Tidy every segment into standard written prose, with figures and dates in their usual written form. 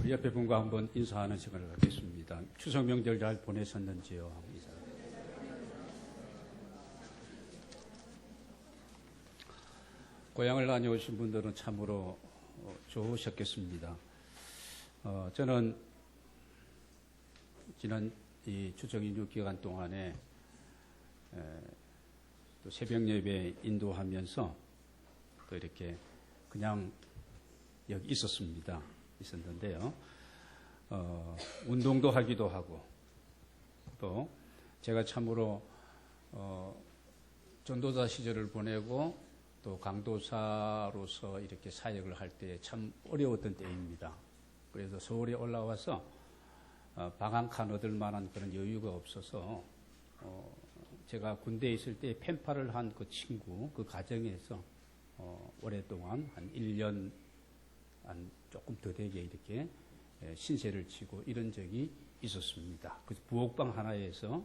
우리 옆에 분과 한번 인사하는 시간을 갖겠습니다. 추석 명절 잘 보내셨는지요? 인사. 고향을 다녀오신 분들은 참으로 좋으셨겠습니다. 저는 지난 이 추석 인유 기간 동안에 또 새벽 예배 인도하면서 또 이렇게 그냥 여기 있었는데요. 운동도 하기도 하고 또 제가 참으로 전도사 시절을 보내고 또 강도사로서 이렇게 사역을 할 때 참 어려웠던 때입니다. 그래서 서울에 올라와서 방 한 칸 얻을 만한 그런 여유가 없어서 제가 군대에 있을 때 펜팔을 한 그 친구 그 가정에서 오랫동안 한 1년 한 조금 더 되게 이렇게 신세를 지고 이런 적이 있었습니다. 그 부엌방 하나에서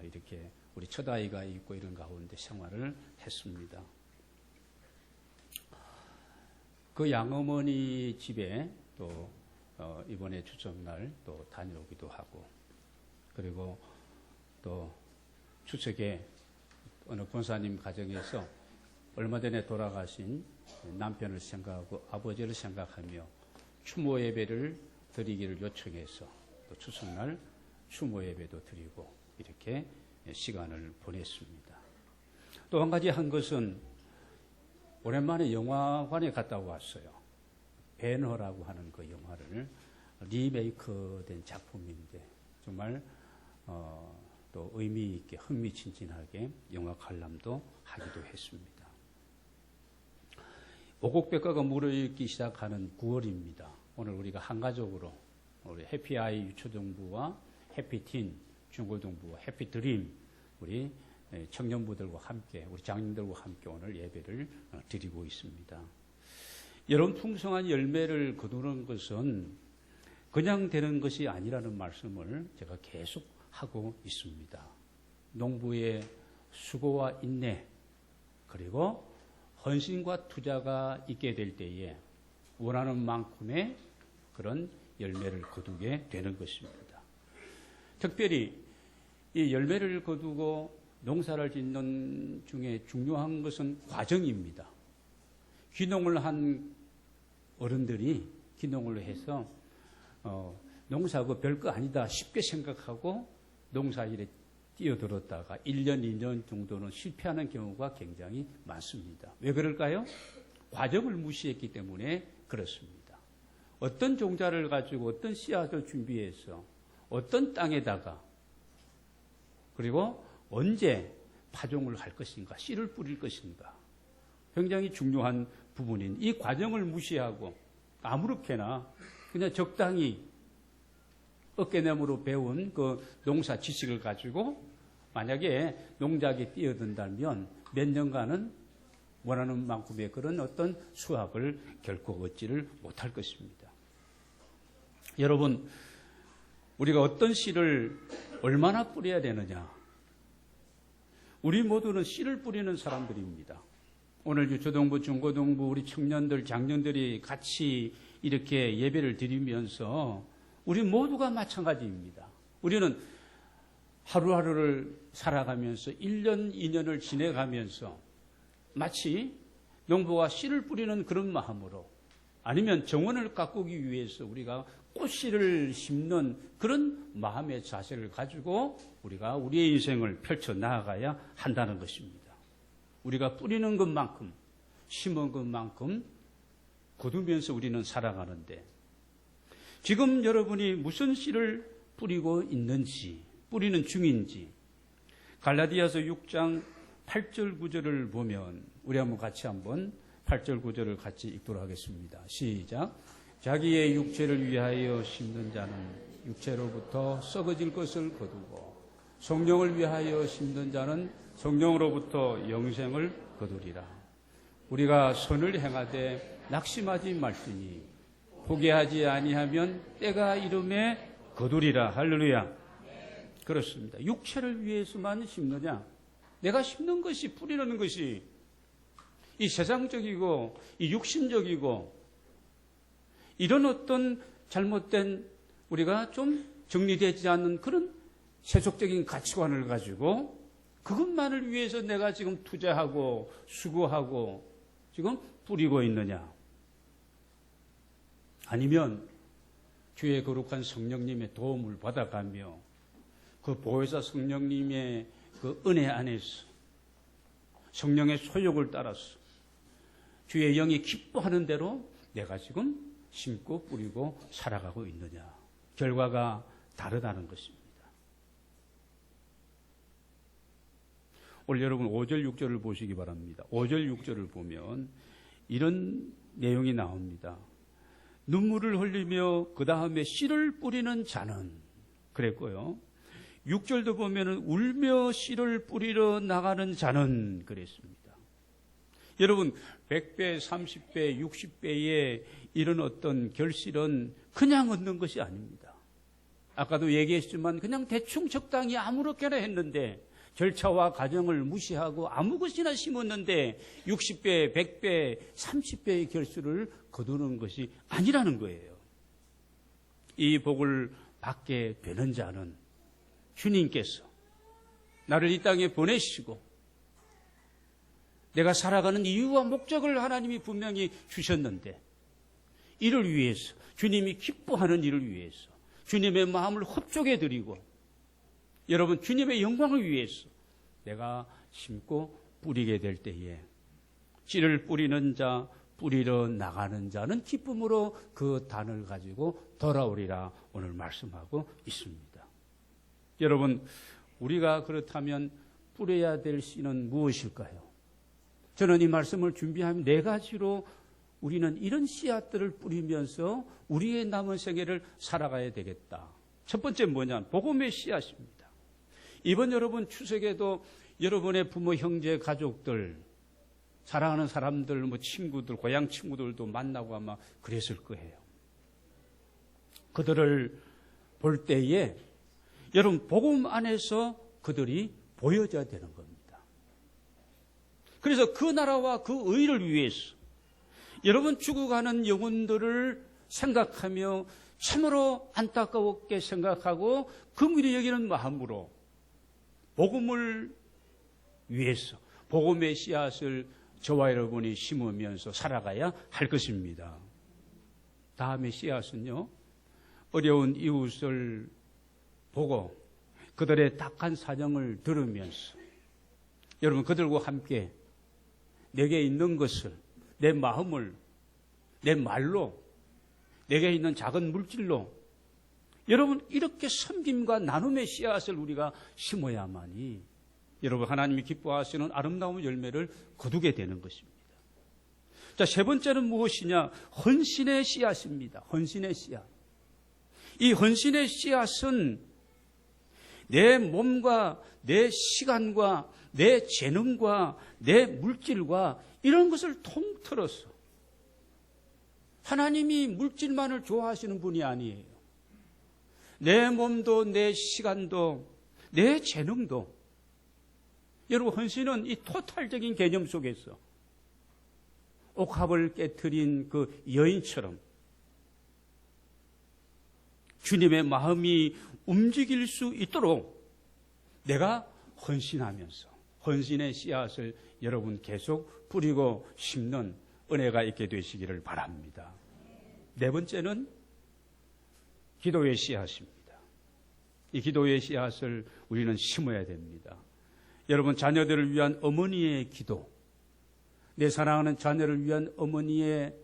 이렇게 우리 첫아이가 있고 이런 가운데 생활을 했습니다. 그 양어머니 집에 또 이번에 추석날 또 다녀오기도 하고 그리고 또 추석에 어느 권사님 가정에서 얼마 전에 돌아가신 남편을 생각하고 아버지를 생각하며 추모 예배를 드리기를 요청해서 또 추석날 추모 예배도 드리고 이렇게 시간을 보냈습니다. 또 한 가지 한 것은 오랜만에 영화관에 갔다 왔어요. 배너라고 하는 그 영화를 리메이크된 작품인데 정말 또 의미 있게 흥미진진하게 영화 관람도 하기도 했습니다. 오곡백과가 무르익기 시작하는 9월입니다. 오늘 우리가 한가족으로 우리 해피아이 유초등부와 해피틴 중고등부와 해피드림 우리 청년부들과 함께 우리 장님들과 함께 오늘 예배를 드리고 있습니다. 여러분 풍성한 열매를 거두는 것은 그냥 되는 것이 아니라는 말씀을 제가 계속 하고 있습니다. 농부의 수고와 인내 그리고 헌신과 투자가 있게 될 때에 원하는 만큼의 그런 열매를 거두게 되는 것입니다. 특별히 이 열매를 거두고 농사를 짓는 중에 중요한 것은 과정입니다. 귀농을 한 어른들이 귀농을 해서 농사가 별거 아니다 쉽게 생각하고 농사일에 뛰어들었다가 1년, 2년 정도는 실패하는 경우가 굉장히 많습니다. 왜 그럴까요? 과정을 무시했기 때문에 그렇습니다. 어떤 종자를 가지고 어떤 씨앗을 준비해서 어떤 땅에다가 그리고 언제 파종을 할 것인가, 씨를 뿌릴 것인가 굉장히 중요한 부분인 이 과정을 무시하고 아무렇게나 그냥 적당히 어깨너머로 배운 그 농사 지식을 가지고 만약에 농작에 뛰어든다면 몇 년간은 원하는 만큼의 그런 어떤 수확을 결코 얻지를 못할 것입니다. 여러분, 우리가 어떤 씨를 얼마나 뿌려야 되느냐? 우리 모두는 씨를 뿌리는 사람들입니다. 오늘 유초등부, 중고등부, 우리 청년들, 장년들이 같이 이렇게 예배를 드리면서 우리 모두가 마찬가지입니다. 우리는 하루하루를 살아가면서 1년, 2년을 지내가면서 마치 농부가 씨를 뿌리는 그런 마음으로 아니면 정원을 가꾸기 위해서 우리가 꽃씨를 심는 그런 마음의 자세를 가지고 우리가 우리의 인생을 펼쳐 나아가야 한다는 것입니다. 우리가 뿌리는 것만큼 심은 것만큼 거두면서 우리는 살아가는데 지금 여러분이 무슨 씨를 뿌리고 있는지 뿌리는 중인지 갈라디아서 6장 8절 9절을 보면 우리 같이 한번 8절 9절을 같이 읽도록 하겠습니다. 시작. 자기의 육체를 위하여 심는 자는 육체로부터 썩어질 것을 거두고 성령을 위하여 심는 자는 성령으로부터 영생을 거두리라. 우리가 선을 행하되 낙심하지 말지니 포기하지 아니하면 때가 이름에 거두리라. 할렐루야. 그렇습니다. 육체를 위해서만 심느냐? 내가 심는 것이 뿌리는 것이 이 세상적이고 이 육신적이고 이런 어떤 잘못된 우리가 좀 정리되지 않는 그런 세속적인 가치관을 가지고 그것만을 위해서 내가 지금 투자하고 수고하고 지금 뿌리고 있느냐? 아니면 주의 거룩한 성령님의 도움을 받아가며 그 보혜사 성령님의 그 은혜 안에서 성령의 소욕을 따라서 주의 영이 기뻐하는 대로 내가 지금 심고 뿌리고 살아가고 있느냐? 결과가 다르다는 것입니다. 오늘 여러분 5절 6절을 보시기 바랍니다. 5절 6절을 보면 이런 내용이 나옵니다. 눈물을 흘리며 그 다음에 씨를 뿌리는 자는 그랬고요. 6절도 보면 울며 씨를 뿌리러 나가는 자는 그랬습니다. 여러분 100배, 30배, 60배의 이런 어떤 결실은 그냥 얻는 것이 아닙니다. 아까도 얘기했지만 그냥 대충 적당히 아무렇게나 했는데 절차와 과정을 무시하고 아무 것이나 심었는데 60배, 100배, 30배의 결실을 거두는 것이 아니라는 거예요. 이 복을 받게 되는 자는 주님께서 나를 이 땅에 보내시고 내가 살아가는 이유와 목적을 하나님이 분명히 주셨는데 이를 위해서 주님이 기뻐하는 일을 위해서 주님의 마음을 흡족해 드리고 여러분 주님의 영광을 위해서 내가 심고 뿌리게 될 때에 씨를 뿌리는 자 뿌리러 나가는 자는 기쁨으로 그 단을 가지고 돌아오리라 오늘 말씀하고 있습니다. 여러분 우리가 그렇다면 뿌려야 될 씨는 무엇일까요? 저는 이 말씀을 준비하면 4가지로 우리는 이런 씨앗들을 뿌리면서 우리의 남은 생애를 살아가야 되겠다. 첫 번째 뭐냐? 복음의 씨앗입니다. 이번 여러분 추석에도 여러분의 부모, 형제, 가족들, 사랑하는 사람들, 친구들, 고향 친구들도 만나고 아마 그랬을 거예요. 그들을 볼 때에 여러분 복음 안에서 그들이 보여져야 되는 겁니다. 그래서 그 나라와 그 의를 위해서 여러분 죽어가는 영혼들을 생각하며 참으로 안타깝게 생각하고 긍휼히 여기는 마음으로 복음을 위해서 복음의 씨앗을 저와 여러분이 심으면서 살아가야 할 것입니다. 다음의 씨앗은요, 어려운 이웃을 보고 그들의 딱한 사정을 들으면서 여러분 그들과 함께 내게 있는 것을 내 마음을 내 말로 내게 있는 작은 물질로 여러분 이렇게 섬김과 나눔의 씨앗을 우리가 심어야만이 여러분 하나님이 기뻐하시는 아름다운 열매를 거두게 되는 것입니다. 자, 세 번째는 무엇이냐? 헌신의 씨앗입니다. 헌신의 씨앗. 이 헌신의 씨앗은 내 몸과 내 시간과 내 재능과 내 물질과 이런 것을 통틀어서 하나님이 물질만을 좋아하시는 분이 아니에요. 내 몸도 내 시간도 내 재능도 여러분 헌신은 이 토탈적인 개념 속에서 옥합을 깨트린 그 여인처럼 주님의 마음이 움직일 수 있도록 내가 헌신하면서 헌신의 씨앗을 여러분 계속 뿌리고 심는 은혜가 있게 되시기를 바랍니다. 네 번째는 기도의 씨앗입니다. 이 기도의 씨앗을 우리는 심어야 됩니다. 여러분 자녀들을 위한 어머니의 기도, 내 사랑하는 자녀를 위한 어머니의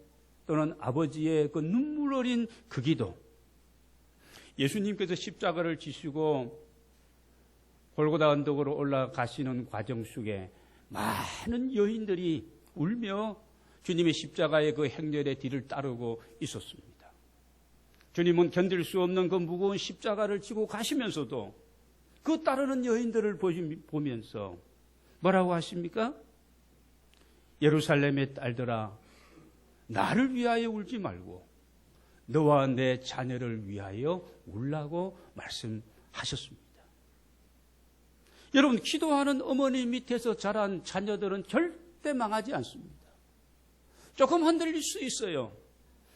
또는 아버지의 그 눈물 어린 그 기도, 예수님께서 십자가를 지시고 골고다 언덕으로 올라가시는 과정 속에 많은 여인들이 울며 주님의 십자가의 그 행렬의 뒤를 따르고 있었습니다. 주님은 견딜 수 없는 그 무거운 십자가를 지고 가시면서도 그 따르는 여인들을 보면서 뭐라고 하십니까? 예루살렘의 딸들아, 나를 위하여 울지 말고 너와 내 자녀를 위하여 울라고 말씀하셨습니다. 여러분, 기도하는 어머니 밑에서 자란 자녀들은 절대 망하지 않습니다. 조금 흔들릴 수 있어요.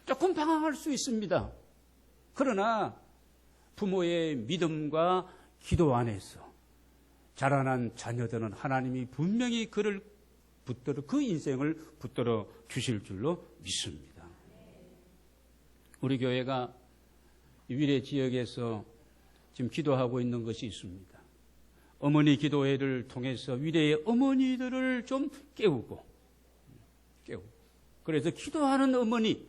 조금 방황할 수 있습니다. 그러나 부모의 믿음과 기도 안에서 자라난 자녀들은 하나님이 분명히 그 인생을 붙들어 주실 줄로 믿습니다. 우리 교회가 위례 지역에서 지금 기도하고 있는 것이 있습니다. 어머니 기도회를 통해서 위례의 어머니들을 좀 깨우고 그래서 기도하는 어머니,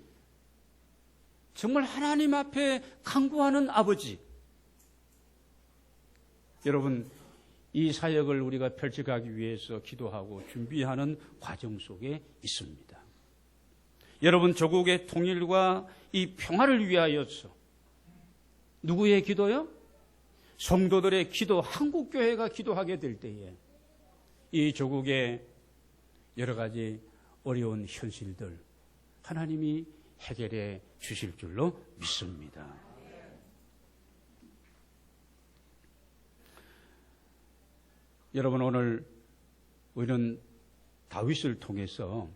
정말 하나님 앞에 간구하는 아버지, 여러분 이 사역을 우리가 펼쳐가기 위해서 기도하고 준비하는 과정 속에 있습니다. 여러분 조국의 통일과 이 평화를 위하여서 누구의 기도요? 성도들의 기도, 한국교회가 기도하게 될 때에 이 조국의 여러 가지 어려운 현실들 하나님이 해결해 주실 줄로 믿습니다. 여러분 오늘 우리는 다윗을 통해서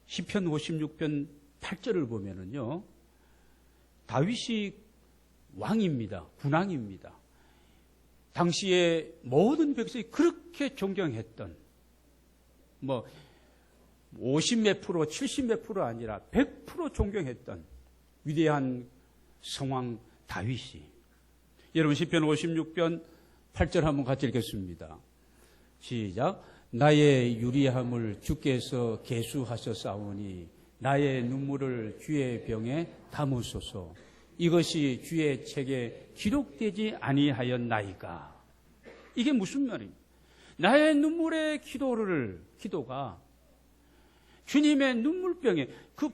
시편 56편 8절을 보면은요, 다윗이 왕입니다. 군왕입니다. 당시에 모든 백성이 그렇게 존경했던 50몇 프로, 70몇 프로 아니라 100% 존경했던 위대한 성왕 다윗이, 여러분 시편 56편 8절 한번 같이 읽겠습니다. 시작. 나의 유리함을 주께서 계수하셨사오니 나의 눈물을 주의 병에 담으소서. 이것이 주의 책에 기록되지 아니하였나이까. 이게 무슨 말입니까? 나의 눈물의 기도가 주님의 눈물병에, 그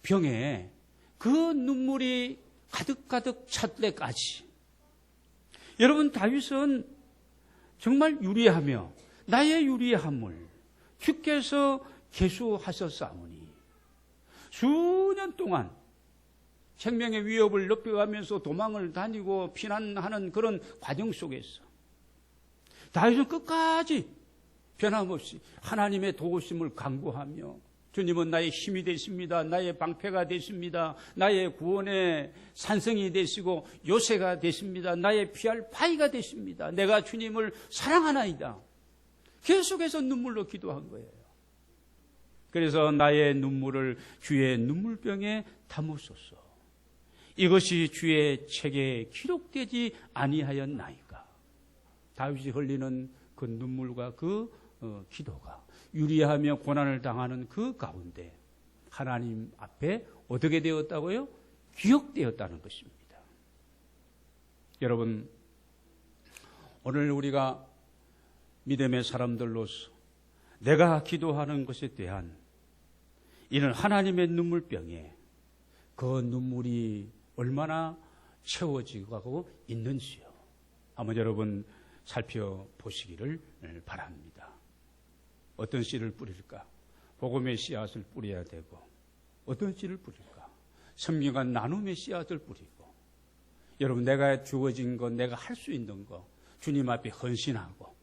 병에 그 눈물이 가득가득 찰 때까지. 여러분 다윗은 정말 유리하며 나의 유리함을 주께서 계수하셨사오니 수년 동안 생명의 위협을 높여가면서 도망을 다니고 피난하는 그런 과정 속에서 다윗은 끝까지 변함없이 하나님의 도우심을 간구하며 주님은 나의 힘이 되십니다. 나의 방패가 되십니다. 나의 구원의 산성이 되시고 요새가 되십니다. 나의 피할 바위가 되십니다. 내가 주님을 사랑하나이다. 계속해서 눈물로 기도한 거예요. 그래서 나의 눈물을 주의 눈물병에 담으소서. 이것이 주의 책에 기록되지 아니하였나이까. 다윗이 흘리는 그 눈물과 그 기도가 유리하며 고난을 당하는 그 가운데 하나님 앞에 어떻게 되었다고요? 기억되었다는 것입니다. 여러분, 오늘 우리가 믿음의 사람들로서 내가 기도하는 것에 대한 이런 하나님의 눈물병에 그 눈물이 얼마나 채워지고 있는지요. 한번 여러분 살펴보시기를 바랍니다. 어떤 씨를 뿌릴까? 복음의 씨앗을 뿌려야 되고, 어떤 씨를 뿌릴까? 선민과 나눔의 씨앗을 뿌리고, 여러분 내가 주어진 것, 내가 할 수 있는 것 주님 앞에 헌신하고,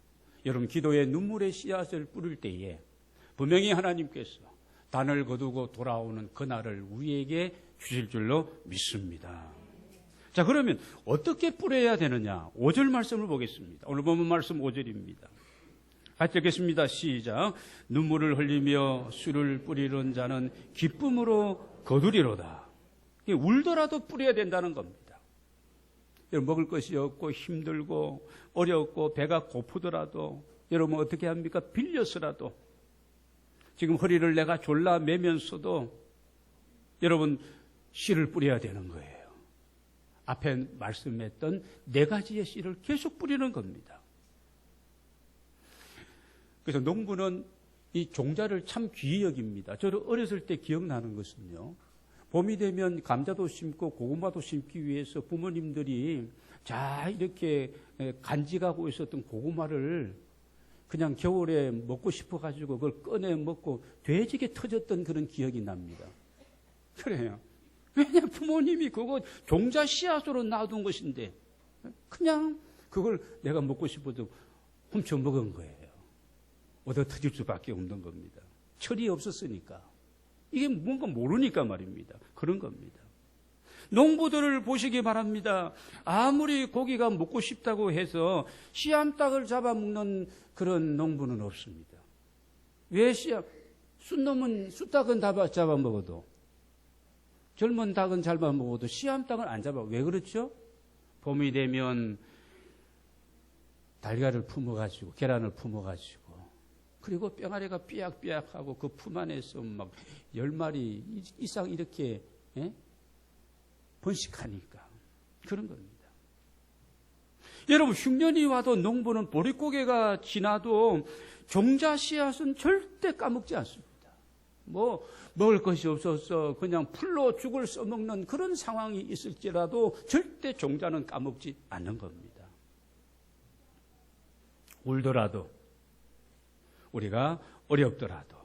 여러분 기도의 눈물의 씨앗을 뿌릴 때에 분명히 하나님께서 단을 거두고 돌아오는 그날을 우리에게 주실 줄로 믿습니다. 자, 그러면 어떻게 뿌려야 되느냐? 5절 말씀을 보겠습니다. 오늘 본문 말씀 5절입니다. 같이 읽겠습니다. 시작. 눈물을 흘리며 술을 뿌리는 자는 기쁨으로 거두리로다. 울더라도 뿌려야 된다는 겁니다. 먹을 것이 없고 힘들고 어렵고 배가 고프더라도 여러분 어떻게 합니까? 빌려서라도, 지금 허리를 내가 졸라 매면서도 여러분 씨를 뿌려야 되는 거예요. 앞에 말씀했던 4가지의 씨를 계속 뿌리는 겁니다. 그래서 농부는 이 종자를 참 귀히 여깁니다. 저도 어렸을 때 기억나는 것은요, 봄이 되면 감자도 심고 고구마도 심기 위해서 부모님들이 자 이렇게 간직하고 있었던 고구마를 그냥 겨울에 먹고 싶어가지고 그걸 꺼내 먹고 돼지게 터졌던 그런 기억이 납니다. 그래요. 왜냐, 부모님이 그거 종자 씨앗으로 놔둔 것인데 그냥 그걸 내가 먹고 싶어도 훔쳐 먹은 거예요. 얻어 터질 수밖에 없는 겁니다. 철이 없었으니까. 이게 뭔가 모르니까 말입니다. 그런 겁니다. 농부들을 보시기 바랍니다. 아무리 고기가 먹고 싶다고 해서 씨암탉을 잡아먹는 그런 농부는 없습니다. 왜 쑥놈은 쑥닭은 잡아먹어도, 젊은 닭은 잡아먹어도 씨암탉은 안 잡아. 왜 그렇죠? 봄이 되면 달걀을 품어가지고, 계란을 품어가지고, 그리고 뿅아리가 삐약삐약하고 그 품 안에서 막 10마리 이상 이렇게 번식하니까 그런 겁니다. 여러분, 흉년이 와도 농부는 보릿고개가 지나도 종자 씨앗은 절대 까먹지 않습니다. 뭐 먹을 것이 없어서 그냥 풀로 죽을 써먹는 그런 상황이 있을지라도 절대 종자는 까먹지 않는 겁니다. 울더라도, 우리가 어렵더라도,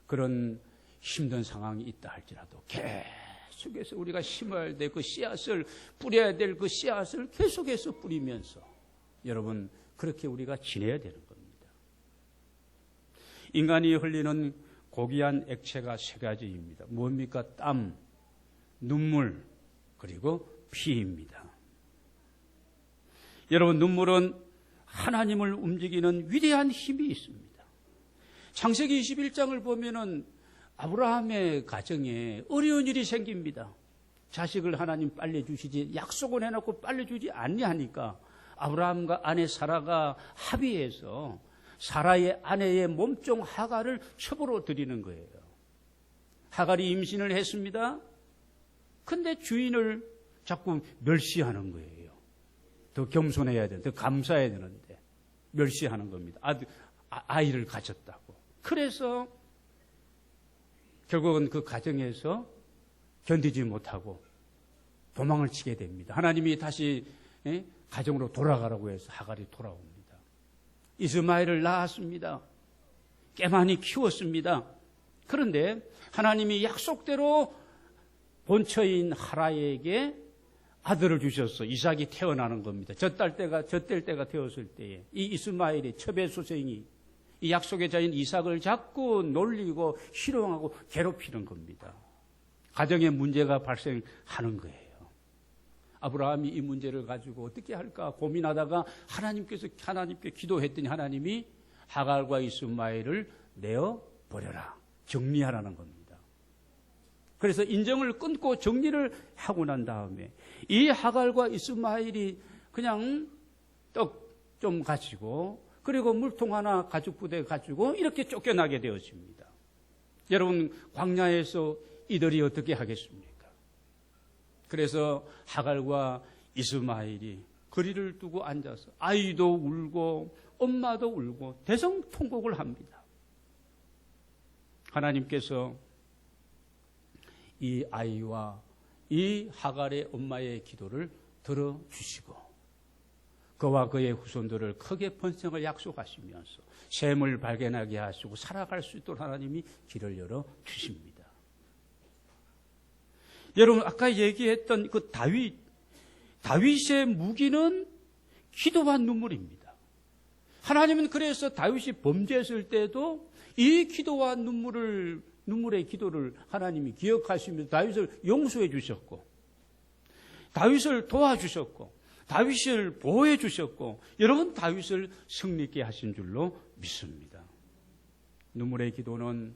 그런 힘든 상황이 있다 할지라도 계속해서 우리가 심어야 될 그 씨앗을, 뿌려야 될 그 씨앗을 계속해서 뿌리면서, 여러분, 그렇게 우리가 지내야 되는 겁니다. 인간이 흘리는 고귀한 액체가 3가지입니다. 뭡니까? 땀, 눈물, 그리고 피입니다. 여러분, 눈물은 하나님을 움직이는 위대한 힘이 있습니다. 창세기 21장을 보면은 아브라함의 가정에 어려운 일이 생깁니다. 자식을 하나님 빨리 주시지, 약속은 해놓고 빨리 주지 않냐니까 아브라함과 아내 사라가 합의해서 사라의 아내의 몸종 하갈을 첩으로 드리는 거예요. 하갈이 임신을 했습니다. 근데 주인을 자꾸 멸시하는 거예요. 더 겸손해야 되는데, 더 감사해야 되는데 멸시하는 겁니다. 아이를 가졌다고. 그래서 결국은 그 가정에서 견디지 못하고 도망을 치게 됩니다. 하나님이 다시 가정으로 돌아가라고 해서 하갈이 돌아옵니다. 이스마엘을 낳았습니다. 꽤 많이 키웠습니다. 그런데 하나님이 약속대로 본처인 하라에게 아들을 주셔서 이삭이 태어나는 겁니다. 젖될 때가 되었을 때에 이 이스마엘의 첩의 이 약속의 자인 이삭을 자꾸 놀리고 희롱하고 괴롭히는 겁니다. 가정에 문제가 발생하는 거예요. 아브라함이 이 문제를 가지고 어떻게 할까 고민하다가 하나님께 기도했더니 하나님이 하갈과 이스마엘을 내어버려라, 정리하라는 겁니다. 그래서 인정을 끊고 정리를 하고 난 다음에 이 하갈과 이스마엘이 그냥 떡 좀 가지고, 그리고 물통 하나 가죽 부대 가지고 이렇게 쫓겨나게 되었습니다. 여러분, 광야에서 이들이 어떻게 하겠습니까? 그래서 하갈과 이스마엘이 거리를 두고 앉아서 아이도 울고 엄마도 울고 대성통곡을 합니다. 하나님께서 이 아이와 이 하갈의 엄마의 기도를 들어주시고 그와 그의 후손들을 크게 번성을 약속하시면서 샘을 발견하게 하시고 살아갈 수 있도록 하나님이 길을 열어주십니다. 여러분, 아까 얘기했던 그 다윗의 무기는 기도와 눈물입니다. 하나님은 그래서 다윗이 범죄했을 때도 이 기도와 눈물의 기도를 하나님이 기억하시면서 다윗을 용서해 주셨고, 다윗을 도와주셨고, 다윗을 보호해 주셨고, 여러분, 다윗을 승리케 하신 줄로 믿습니다. 눈물의 기도는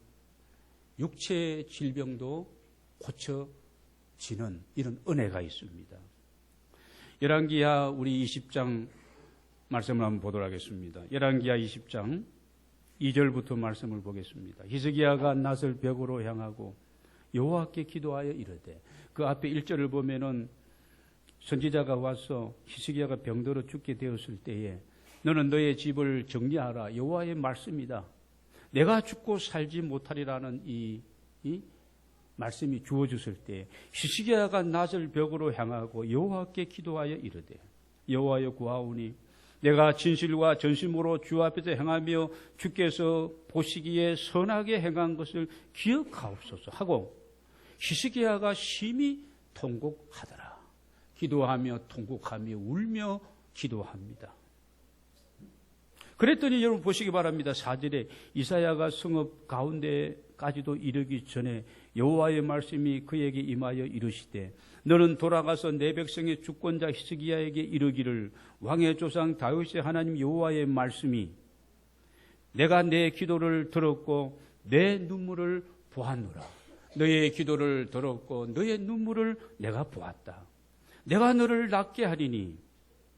육체의 질병도 고쳐지는 이런 은혜가 있습니다. 열왕기하 우리 20장 말씀을 한번 보도록 하겠습니다. 열왕기하 20장 2절부터 말씀을 보겠습니다. 히스기야가 낫을 벽으로 향하고 여호와께 기도하여 이르되, 그 앞에 1절을 보면은 선지자가 와서 히스기야가 병들어 죽게 되었을 때에 너는 너의 집을 정리하라, 여호와의 말씀이다. 내가 죽고 살지 못하리라는 이 말씀이 주어졌을 때 히스기야가 낫을 벽으로 향하고 여호와께 기도하여 이르되, 여호와여 구하오니 내가 진실과 전심으로 주 앞에서 행하며 주께서 보시기에 선하게 행한 것을 기억하옵소서 하고 히스기야가 심히 통곡하더라. 기도하며 통곡하며 울며 기도합니다. 그랬더니 여러분 보시기 바랍니다. 4절에 이사야가 성읍 가운데 때까지도 이르기 전에 여호와의 말씀이 그에게 임하여 이르시되 너는 돌아가서 내 백성의 주권자 히스기야에게 이르기를 왕의 조상 다윗의 하나님 여호와의 말씀이 내가 내 기도를 들었고 내 눈물을 보았노라. 너의 기도를 들었고 너의 눈물을 내가 보았다. 내가 너를 낫게 하리니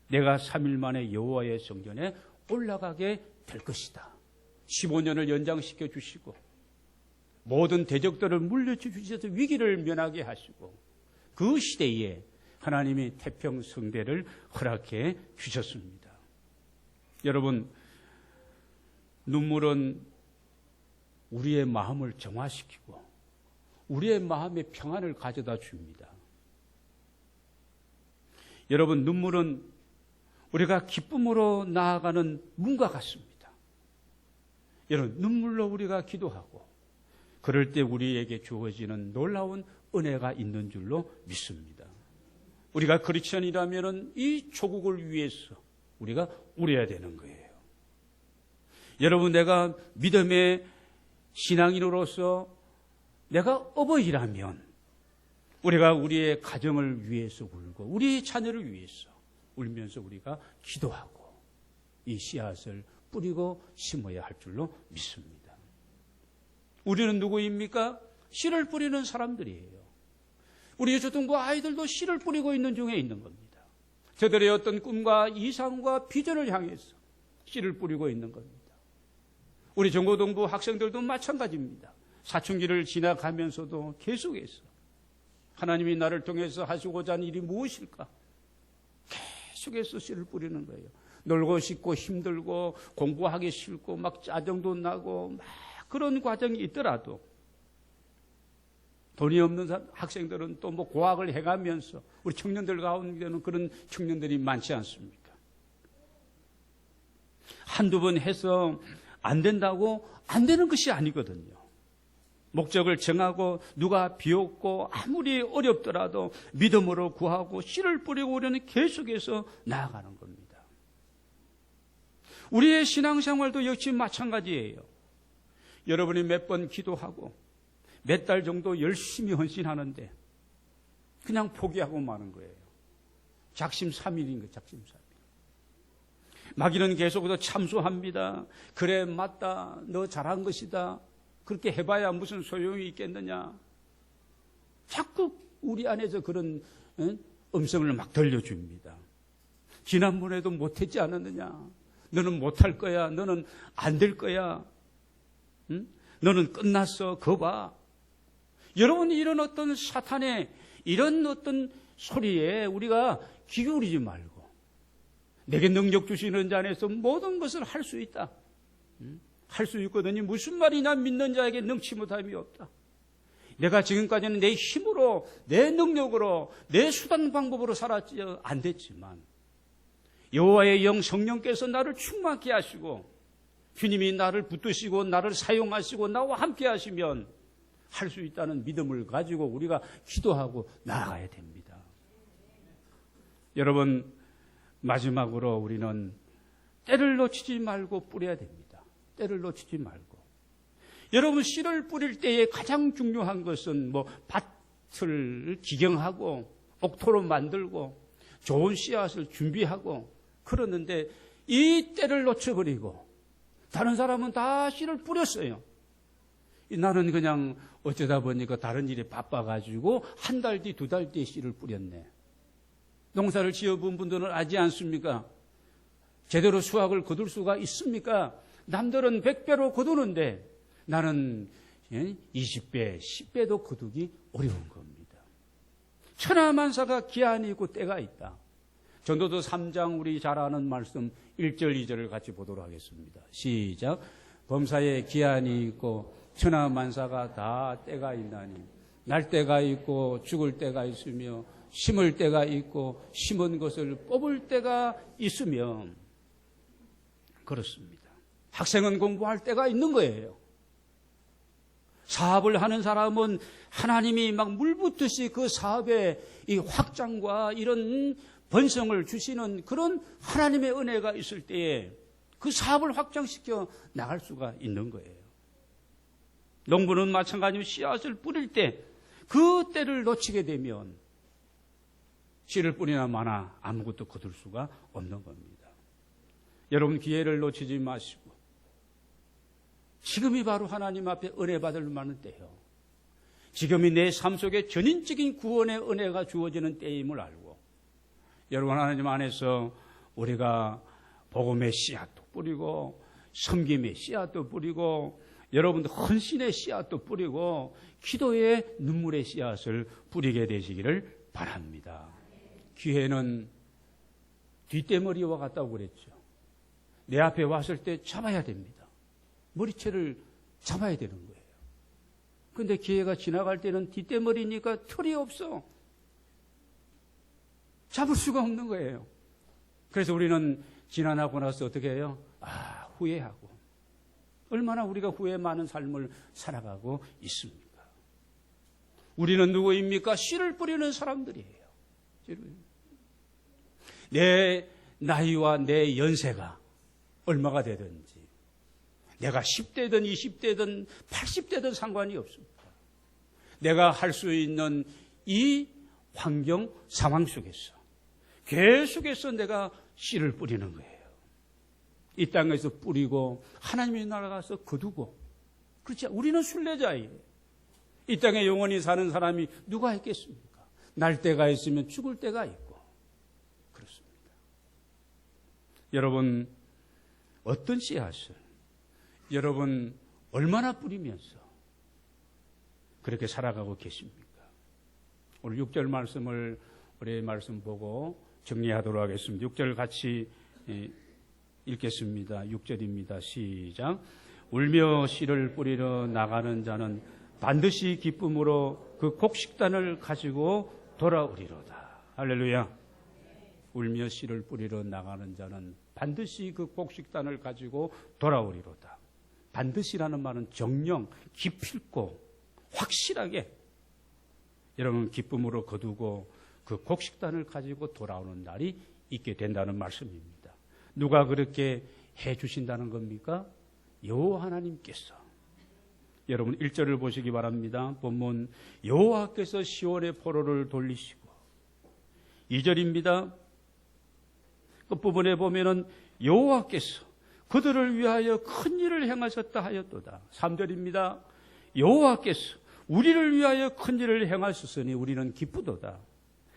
내가 3일 만에 여호와의 성전에 올라가게 될 것이다. 15년을 연장시켜 주시고 모든 대적들을 물리쳐 주셔서 위기를 면하게 하시고 그 시대에 하나님이 태평성대를 허락해 주셨습니다. 여러분, 눈물은 우리의 마음을 정화시키고 우리의 마음에 평안을 가져다 줍니다. 여러분, 눈물은 우리가 기쁨으로 나아가는 문과 같습니다. 여러분, 눈물로 우리가 기도하고 그럴 때 우리에게 주어지는 놀라운 은혜가 있는 줄로 믿습니다. 우리가 크리스천이라면 이 조국을 위해서 우리가 울어야 되는 거예요. 여러분, 내가 믿음의 신앙인으로서 내가 어버이라면 우리가 우리의 가정을 위해서 울고 우리의 자녀를 위해서 울면서 우리가 기도하고 이 씨앗을 뿌리고 심어야 할 줄로 믿습니다. 우리는 누구입니까? 씨를 뿌리는 사람들이에요. 우리 초등부 아이들도 씨를 뿌리고 있는 중에 있는 겁니다. 저들의 어떤 꿈과 이상과 비전을 향해서 씨를 뿌리고 있는 겁니다. 우리 중고등부 학생들도 마찬가지입니다. 사춘기를 지나가면서도 계속해서 하나님이 나를 통해서 하시고자 하는 일이 무엇일까? 계속해서 씨를 뿌리는 거예요. 놀고 싶고 힘들고 공부하기 싫고 막 짜증도 나고 막 그런 과정이 있더라도 돈이 없는 학생들은 또 뭐 고학을 해가면서 우리 청년들 가운데는 그런 청년들이 많지 않습니까? 한두 번 해서 안 된다고 안 되는 것이 아니거든요. 목적을 정하고 누가 비웃고 아무리 어렵더라도 믿음으로 구하고 씨를 뿌리고 우리는 계속해서 나아가는 겁니다. 우리의 신앙생활도 역시 마찬가지예요. 여러분이 몇 번 기도하고 몇 달 정도 열심히 헌신하는데 그냥 포기하고 마는 거예요. 작심삼일인 거예요. 작심삼일. 마귀는 계속해서 참수합니다. 그래, 맞다. 너 잘한 것이다. 그렇게 해봐야 무슨 소용이 있겠느냐. 자꾸 우리 안에서 그런 음성을 막 들려줍니다. 지난번에도 못했지 않았느냐. 너는 못할 거야. 너는 안 될 거야. 응? 너는 끝났어. 거 봐. 여러분, 이런 어떤 사탄의 이런 어떤 소리에 우리가 귀 기울이지 말고 내게 능력 주시는 자 안에서 모든 것을 할 수 있다. 할 수 있거든요. 무슨 말이냐. 믿는 자에게 능치 못함이 없다. 내가 지금까지는 내 힘으로 내 능력으로 내 수단 방법으로 살았지 안 됐지만 여호와의 영 성령께서 나를 충만케 하시고 주님이 나를 붙드시고 나를 사용하시고 나와 함께 하시면 할 수 있다는 믿음을 가지고 우리가 기도하고 나아가야 됩니다. 여러분, 마지막으로 우리는 때를 놓치지 말고 뿌려야 됩니다. 때를 놓치지 말고. 여러분, 씨를 뿌릴 때에 가장 중요한 것은 뭐 밭을 기경하고 옥토로 만들고 좋은 씨앗을 준비하고 그러는데 이 때를 놓쳐버리고 다른 사람은 다 씨를 뿌렸어요. 나는 그냥 어쩌다 보니까 다른 일에 바빠가지고 한 달 뒤, 두 달 뒤에 씨를 뿌렸네. 농사를 지어본 분들은 알지 않습니까? 제대로 수확을 거둘 수가 있습니까? 남들은 100배로 거두는데 나는 20배, 10배도 거두기 어려운 겁니다. 천하만사가 기한이 있고 때가 있다. 전도서 3장 우리 잘 아는 말씀 1절, 2절을 같이 보도록 하겠습니다. 시작. 범사에 기한이 있고 천하만사가 다 때가 있나니 날 때가 있고 죽을 때가 있으며 심을 때가 있고 심은 것을 뽑을 때가 있으며 그렇습니다. 학생은 공부할 때가 있는 거예요. 사업을 하는 사람은 하나님이 막 물붓듯이 그 사업의 이 확장과 이런 번성을 주시는 그런 하나님의 은혜가 있을 때에 그 사업을 확장시켜 나갈 수가 있는 거예요. 농부는 마찬가지로 씨앗을 뿌릴 때 그 때를 놓치게 되면 씨를 뿌리나 마나 아무것도 거둘 수가 없는 겁니다. 여러분 기회를 놓치지 마시고 지금이 바로 하나님 앞에 은혜 받을 만한 때요. 지금이 내 삶 속에 전인적인 구원의 은혜가 주어지는 때임을 알고 여러분 하나님 안에서 우리가 복음의 씨앗도 뿌리고 섬김의 씨앗도 뿌리고 여러분도 헌신의 씨앗도 뿌리고 기도의 눈물의 씨앗을 뿌리게 되시기를 바랍니다. 기회는 뒷대머리와 같다고 그랬죠. 내 앞에 왔을 때 잡아야 됩니다. 머리채를 잡아야 되는 거예요. 그런데 기회가 지나갈 때는 뒷대머리니까 털이 없어. 잡을 수가 없는 거예요. 그래서 우리는 지나고 나서 어떻게 해요? 후회하고. 얼마나 우리가 후회 많은 삶을 살아가고 있습니까? 우리는 누구입니까? 씨를 뿌리는 사람들이에요. 내 나이와 내 연세가 얼마가 되든지 내가 10대든 20대든 80대든 상관이 없습니다. 내가 할 수 있는 이 환경 상황 속에서 계속해서 내가 씨를 뿌리는 거예요. 이 땅에서 뿌리고 하나님의 나라 가서 거두고. 그렇지? 우리는 순례자예요. 이 땅에 영원히 사는 사람이 누가 있겠습니까? 날 때가 있으면 죽을 때가 있고 그렇습니다. 여러분 어떤 씨앗을 여러분 얼마나 뿌리면서 그렇게 살아가고 계십니까? 오늘 6절 말씀을 우리 말씀 보고 정리하도록 하겠습니다. 6절 같이 읽겠습니다. 6절입니다. 시작. 울며 씨를 뿌리러 나가는 자는 반드시 기쁨으로 그 곡식단을 가지고 돌아오리로다. 할렐루야. 울며 씨를 뿌리러 나가는 자는 반드시 그 곡식단을 가지고 돌아오리로다. 반드시라는 말은 정령, 기필코, 확실하게 여러분 기쁨으로 거두고 그 곡식단을 가지고 돌아오는 날이 있게 된다는 말씀입니다. 누가 그렇게 해 주신다는 겁니까? 여호와 하나님께서. 여러분 1절을 보시기 바랍니다. 본문 여호와께서 시온의 포로를 돌리시고 2절입니다. 끝부분에 보면은 여호와께서 그들을 위하여 큰 일을 행하셨다 하였도다. 3절입니다. 여호와께서 우리를 위하여 큰 일을 행하셨으니 우리는 기쁘도다.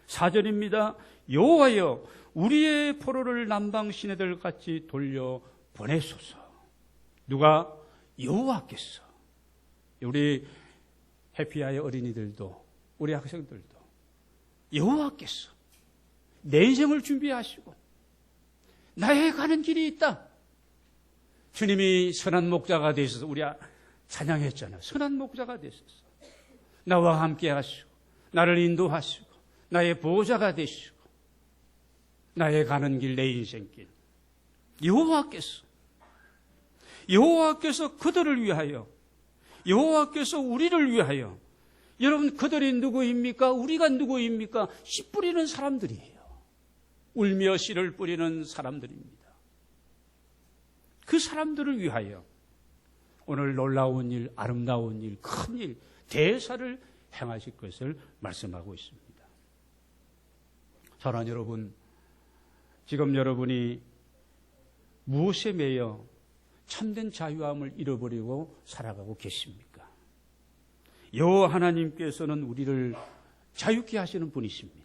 4절입니다. 여호와여 우리의 포로를 남방 시내들 같이 돌려 보내소서. 누가? 여호와께서. 우리 해피아의 어린이들도 우리 학생들도 여호와께서 내 인생을 준비하시고 나의 가는 길이 있다. 주님이 선한 목자가 되셔서 우리 찬양했잖아요. 선한 목자가 되셔서 나와 함께 하시고 나를 인도하시고 나의 보호자가 되시고 나의 가는 길 내 인생길 여호와께서 그들을 위하여 여호와께서 우리를 위하여 여러분 그들이 누구입니까? 우리가 누구입니까? 씨 뿌리는 사람들이에요. 울며 씨를 뿌리는 사람들입니다. 그 사람들을 위하여 오늘 놀라운 일, 아름다운 일, 큰 일, 대사를 행하실 것을 말씀하고 있습니다. 사랑하는 여러분, 지금 여러분이 무엇에 매여 참된 자유함을 잃어버리고 살아가고 계십니까? 여호와 하나님께서는 우리를 자유케 하시는 분이십니다.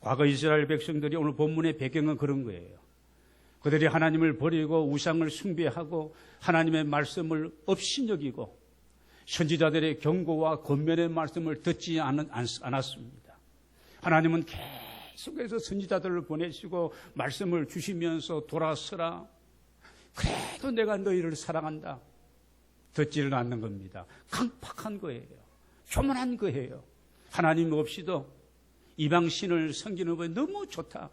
과거 이스라엘 백성들이 오늘 본문의 배경은 그런 거예요. 그들이 하나님을 버리고 우상을 숭배하고 하나님의 말씀을 업신여기고 선지자들의 경고와 권면의 말씀을 듣지 않았습니다. 하나님은 계속해서 선지자들을 보내시고 말씀을 주시면서 돌아서라. 그래도 내가 너희를 사랑한다. 듣지를 않는 겁니다. 강팍한 거예요. 교만한 거예요. 하나님 없이도 이방신을 섬기는 거 너무 좋다.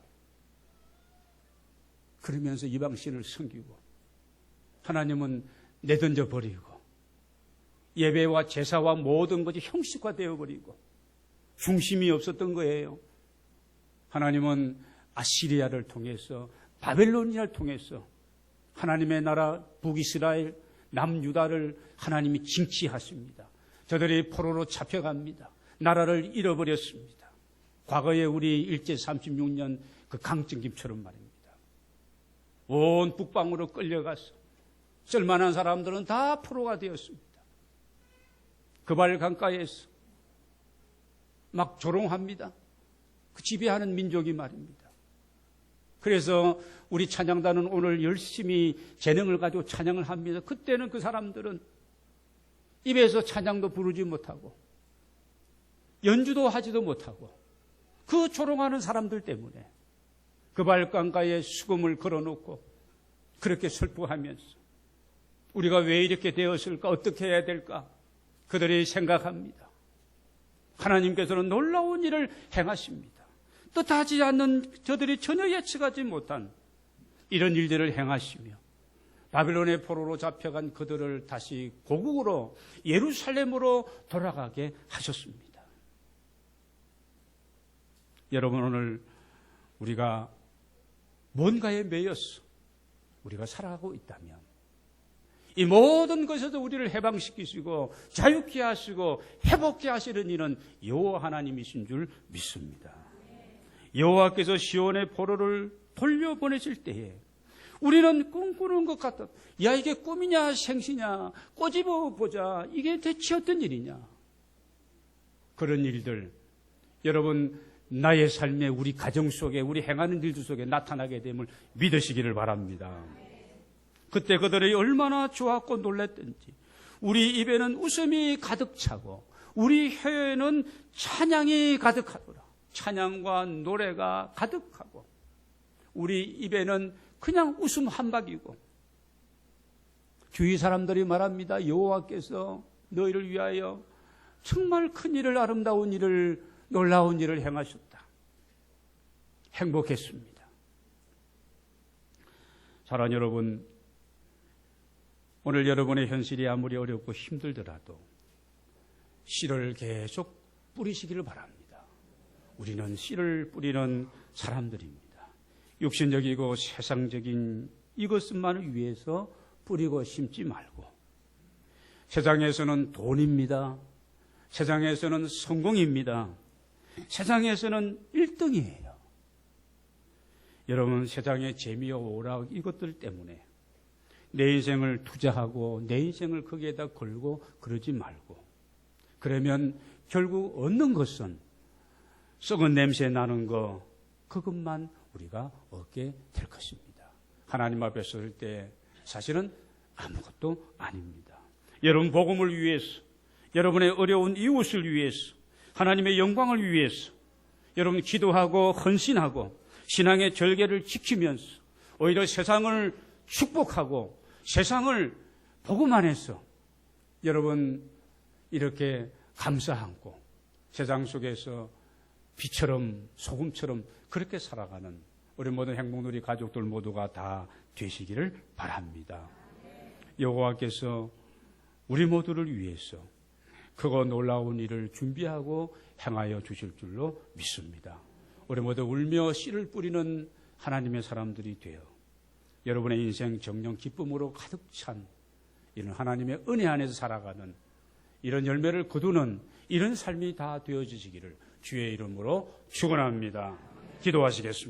그러면서 이방신을 섬기고 하나님은 내던져 버리고 예배와 제사와 모든 것이 형식화되어 버리고 중심이 없었던 거예요. 하나님은 아시리아를 통해서 바벨론을 통해서 하나님의 나라 북이스라엘 남유다를 하나님이 징치하십니다. 저들이 포로로 잡혀갑니다. 나라를 잃어버렸습니다. 과거에 우리 일제 36년 그 강점김처럼 말입니다. 온 북방으로 끌려가서 쓸만한 사람들은 다 포로가 되었습니다. 그발 강가에서 막 조롱합니다. 그 지배하는 민족이 말입니다. 그래서 우리 찬양단은 오늘 열심히 재능을 가지고 찬양을 합니다. 그때는 그 사람들은 입에서 찬양도 부르지 못하고 연주도 하지도 못하고 그 조롱하는 사람들 때문에 그 발강가에 수금을 걸어놓고 그렇게 슬퍼하면서 우리가 왜 이렇게 되었을까? 어떻게 해야 될까? 그들이 생각합니다. 하나님께서는 놀라운 일을 행하십니다. 뜻하지 않는 저들이 전혀 예측하지 못한 이런 일들을 행하시며 바빌론의 포로로 잡혀간 그들을 다시 고국으로 예루살렘으로 돌아가게 하셨습니다. 여러분, 오늘 우리가 뭔가에 매여서 우리가 살아가고 있다면 이 모든 것에서 우리를 해방시키시고 자유케 하시고 회복케 하시는 이는 여호와 하나님이신 줄 믿습니다. 여호와께서 시온의 포로를 돌려보내실 때에 우리는 꿈꾸는 것 같다. 야, 이게 꿈이냐 생시냐 꼬집어 보자. 이게 대체 어떤 일이냐. 그런 일들 여러분 나의 삶에 우리 가정 속에 우리 행하는 일들 속에 나타나게 됨을 믿으시기를 바랍니다. 그때 그들이 얼마나 좋았고 놀랐던지 우리 입에는 웃음이 가득 차고 우리 혀에는 찬양이 가득하더라. 찬양과 노래가 가득하고 우리 입에는 그냥 웃음 한박이고 주위 사람들이 말합니다. 여호와께서 너희를 위하여 정말 큰 일을 아름다운 일을 놀라운 일을 행하셨다. 행복했습니다. 사랑하는 여러분, 오늘 여러분의 현실이 아무리 어렵고 힘들더라도 씨를 계속 뿌리시기를 바랍니다. 우리는 씨를 뿌리는 사람들입니다. 육신적이고 세상적인 이것만을 위해서 뿌리고 심지 말고 세상에서는 돈입니다. 세상에서는 성공입니다. 세상에서는 1등이에요. 여러분, 세상의 재미와 오락 이것들 때문에 내 인생을 투자하고 내 인생을 거기에다 걸고 그러지 말고 그러면 결국 얻는 것은 썩은 냄새 나는 거 그것만 우리가 얻게 될 것입니다. 하나님 앞에 설 때 사실은 아무것도 아닙니다. 여러분 복음을 위해서 여러분의 어려운 이웃을 위해서 하나님의 영광을 위해서 여러분 기도하고 헌신하고 신앙의 절개를 지키면서 오히려 세상을 축복하고 세상을 복음 안에서 여러분 이렇게 감사 안고 세상 속에서 비처럼 소금처럼 그렇게 살아가는 우리 모든 행복누리 가족들 모두가 다 되시기를 바랍니다. 여호와께서 우리 모두를 위해서 크고 놀라운 일을 준비하고 행하여 주실 줄로 믿습니다. 우리 모두 울며 씨를 뿌리는 하나님의 사람들이 되어 여러분의 인생 정녕 기쁨으로 가득 찬 이런 하나님의 은혜 안에서 살아가는 이런 열매를 거두는 이런 삶이 다 되어지시기를 주의 이름으로 축원합니다. 기도하시겠습니다.